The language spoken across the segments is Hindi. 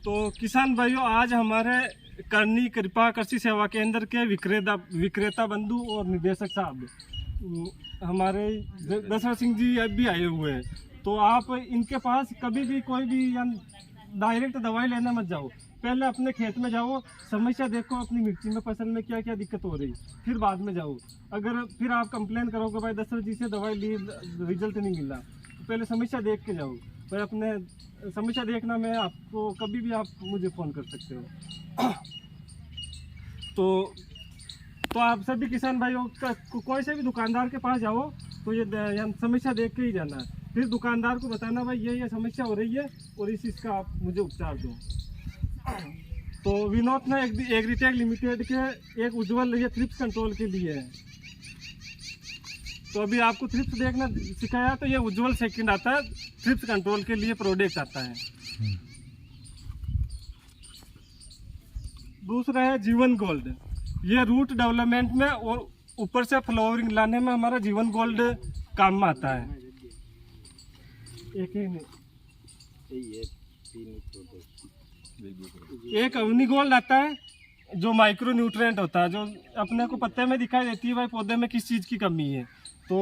तो किसान भाइयों, आज हमारे करनी कृपा कृषि सेवा केंद्र के विक्रेता बंधु और निदेशक साहब हमारे दशरथ सिंह जी भी आए हुए हैं। तो आप इनके पास कभी भी कोई भी डायरेक्ट दवाई लेने मत जाओ। पहले अपने खेत में जाओ, समस्या देखो अपनी मिर्ची में फसल में क्या क्या दिक्कत हो रही, फिर बाद में जाओ। अगर फिर आप कंप्लेन करोगे भाई दशरथ जी से दवाई ली रिजल्ट नहीं मिला, तो पहले समस्या देख के जाओ। भाई अपने समस्या देखना में आपको कभी भी आप मुझे फ़ोन कर सकते हो। तो आप सभी किसान भाइयों का कोई से भी दुकानदार के पास जाओ तो ये समस्या देख के ही जाना है। फिर दुकानदार को बताना भाई ये समस्या हो रही है और इसका आप मुझे उपचार दो। तो विनोद ने एग्रीटेक लिमिटेड के एक उज्जवल ये थ्रिप्स कंट्रोल के लिए है। तो अभी आपको थ्रिप्स देखना सिखाया, तो ये उज्जवल सेकंड आता है, थ्रिप्स कंट्रोल के लिए प्रोडक्ट आता है। दूसरा है जीवन गोल्ड, ये रूट डेवलपमेंट में और ऊपर से फ्लावरिंग लाने में हमारा जीवन गोल्ड काम में आता है। एक अवनी गोल्ड आता है जो माइक्रो न्यूट्रिएंट होता है, जो अपने को पत्ते में दिखाई देती है भाई पौधे में किस चीज़ की कमी है। तो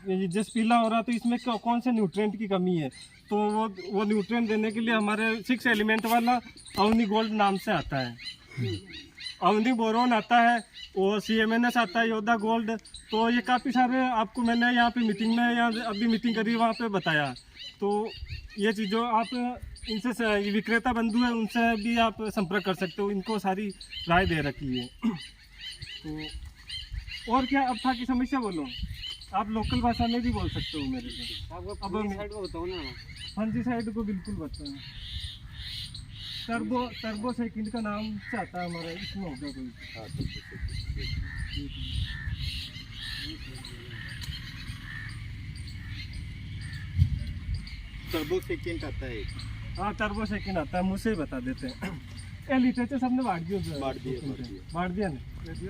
जिस पीला हो रहा है तो इसमें कौन से न्यूट्रिएंट की कमी है, तो वो न्यूट्रिएंट देने के लिए हमारे 6 एलिमेंट वाला अवनी गोल्ड नाम से आता है। अवनी बोरोन आता है और CMNS आता है, योद्धा गोल्ड। तो ये काफ़ी सारे आपको मैंने यहाँ पे मीटिंग में या अभी मीटिंग करी वहाँ पे बताया। तो ये चीज़ों आप इनसे विक्रेता बंधु है उनसे भी आप संपर्क कर सकते हो, इनको सारी राय दे रखी है। तो और क्या अब था की समस्या बोलो, आप लोकल भाषा में भी बोल सकते हो मेरे से। अब साइड को बताओ ना। हाँ जी, साइड को बिल्कुल बताओ। टर्बो सेकंड का नाम से आता है हमारा, इसमें होगा कोई। टर्बो सेकंड आता है। हाँ, टर्बो सेकंड आता है, मुझसे ही बता देते हैं। ये लिटरेचर सबने बांट दिया ना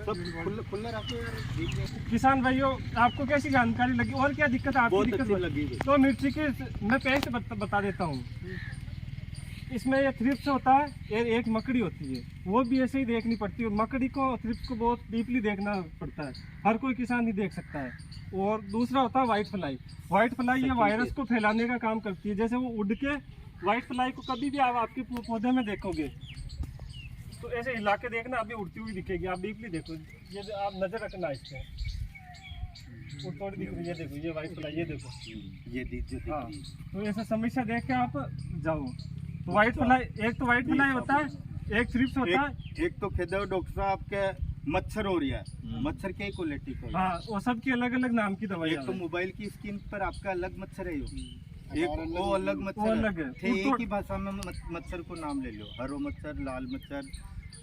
सब खुला रखो यार। किसान भाइयों, आपको कैसी जानकारी लगी और क्या दिक्कत आपको दिक्कत लगी? तो मिर्ची की मैं पेस्ट बता देता हूँ। इसमें ये थ्रिप्स होता है, एक मकड़ी होती है, वो भी ऐसे ही देखनी पड़ती है। और मकड़ी को थ्रिप्स को बहुत डीपली देखना पड़ता है, हर कोई किसान नहीं देख सकता है। और दूसरा होता है वाइट फ्लाई। वाइट फ्लाई ये वायरस को फैलाने का काम करती है। जैसे वो उड़ के वाइट फ्लाई को कभी भी आप आपके पौधे में देखोगे तो ऐसे हिला के देखना, अभी उड़ती हुई दिखेगी। आप डीपली देखो, ये आप नजर रखना इस पे, वो थोड़ी दिख रही है, देखो ये वाइट फ्लाई, ये देखो ये हाँ। तो ऐसा समस्या देख के आप जाओ। तो वाइट फ्लाई, एक तो वाइट फ्लाई होता है, एक थ्रिप्स होता है। एक तो खेदा डॉक्टर साहब के मच्छर हो रहा है, मच्छर के क्वालिटी को। हाँ, वो सबकी अलग अलग नाम की दवाई। एक तो मोबाइल की स्क्रीन पर आपका अलग मच्छर है, एक वो अलग मच्छर, वो अलग है। एक ही भाषा में मच्छर को नाम ले लो। हरो मच्छर, लाल मच्छर,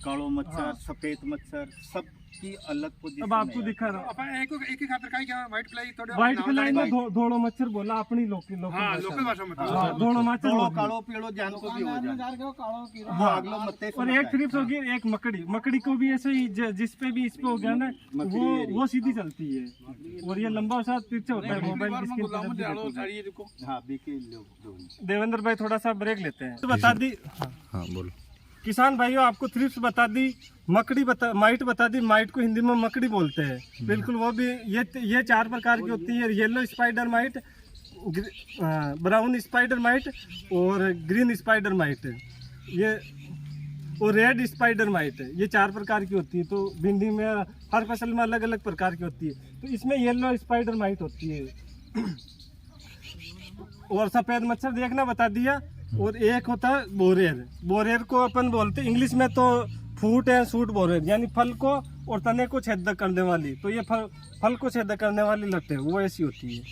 कालो मच्छर, हाँ। सफेद मच्छर, सब की अलग पोजीशन। अब आपको दिखा रहा एक ही खातर का क्या वाइट फ्लाई थोड़ा व्हाइट फ्लाई में धोड़ो मच्छर बोला अपनी लोकल भाषा में धोड़ो मच्छर, कालो पीड़ो जान को भी हो जाए। हाँ, अगलो मत्ते और एक थ्रिप्स होगी, एक मकड़ी को भी ऐसे ही जिस पे भी इस पे हो गया ना, वो सीधी चलती है। और ये लंबा सा तिरछा होता है। मोबाइल की स्क्रीन पर हाँ, देवेंद्र भाई थोड़ा सा ब्रेक लेते हैं। तो बता दी, हाँ बोलो। किसान भाइयों, आपको थ्रिप्स बता दी, माइट बता दी। माइट को हिंदी में मकड़ी बोलते हैं, बिल्कुल। वो भी ये 4 प्रकार की होती है, yellow spider mite, brown spider mite और ग्रीन स्पाइडर माइट, ये और रेड स्पाइडर माइट। ये 4 प्रकार की होती है। तो भिंडी में हर फसल में अलग अलग प्रकार की होती है। तो इसमें येलो स्पाइडर माइट होती है। और सफेद मच्छर देखना बता दिया। और एक होता है बोरेर। बोरेर को अपन बोलते इंग्लिश में तो फूट एंड सूट बोरेर, यानी फल को और तने को छेद करने वाली। तो ये फल को छेद करने वाली लट्टे वो ऐसी होती है।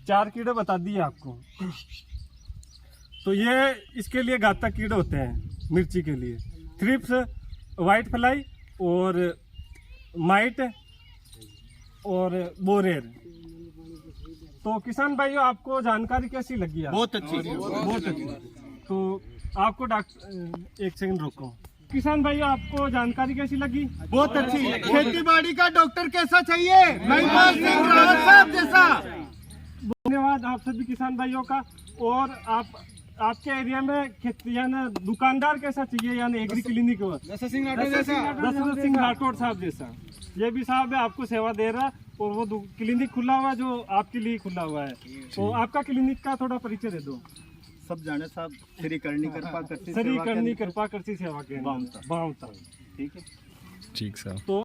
4 कीड़े बता दिए आपको। तो ये इसके लिए घातक कीड़े होते हैं मिर्ची के लिए, थ्रिप्स, वाइट फ्लाई और माइट और बोरेर। तो किसान भाइयों, आपको जानकारी कैसी लगी? बहुत अच्छी। तो आपको डॉक्टर एक सेकंड रोको। किसान भाइयों, आपको जानकारी कैसी लगी? बहुत अच्छी। खेती बाड़ी का डॉक्टर कैसा चाहिए? महिपाल सिंह रावत साहब जैसा। धन्यवाद आप सभी किसान भाइयों का। और आपके एरिया में यानी दुकानदार कैसा चाहिए, यानी एग्री क्लिनिक दशरथ सिंह राठौड़ साहब जैसा, ये भी साहब है आपको सेवा दे रहा, और वो क्लिनिक खुला हुआ है जो आपके लिए खुला हुआ है। तो आपका क्लिनिक का थोड़ा परिचय दे दो। सब जाने साहब श्री करनी कृपा करती श्री करनी कृपा करती सेवा के बावता। बावता। ठीक है। ठीक सर। तो